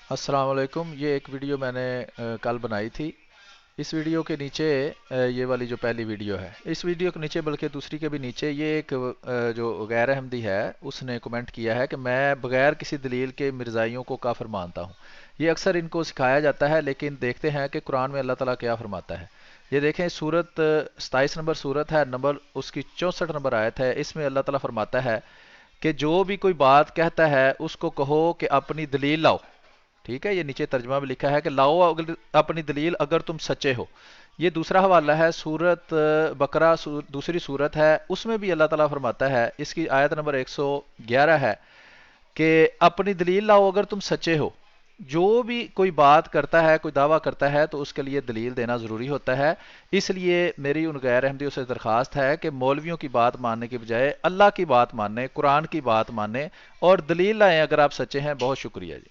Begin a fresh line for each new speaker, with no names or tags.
अस्सलाम वालेकुम। ये एक वीडियो मैंने कल बनाई थी। इस वीडियो के नीचे ये वाली जो पहली वीडियो है, इस वीडियो के नीचे बल्कि दूसरी के भी नीचे ये एक जो गैर अहमदी है उसने कमेंट किया है कि मैं बगैर किसी दलील के मिर्ज़ाइयों को काफिर मानता हूँ। ये अक्सर इनको सिखाया जाता है, लेकिन देखते हैं कि कुरान में अल्लाह ताला क्या फरमाता है। ये देखें, सूरत 27 नंबर सूरत है, नंबर उसकी 64 नंबर आयत है। इसमें अल्लाह ताला फरमाता है कि जो भी कोई बात कहता है उसको कहो कि अपनी दलील लाओ। ठीक है, ये नीचे तर्जमा में लिखा है कि लाओ अगर अपनी दलील अगर तुम सच्चे हो। ये दूसरा हवाला है, सूरत बकरा दूसरी सूरत है, उसमें भी अल्लाह ताला फरमाता है, इसकी आयत नंबर 111 है कि अपनी दलील लाओ अगर तुम सच्चे हो। जो भी कोई बात करता है, कोई दावा करता है, तो उसके लिए दलील देना ज़रूरी होता है। इसलिए मेरी उन गैर अहमदियों से दरख्वास्त है कि मौलवियों की बात मानने की बजाय अल्लाह की बात माने, कुरान की बात माने और दलील लाएं अगर आप सच्चे हैं। बहुत शुक्रिया जी।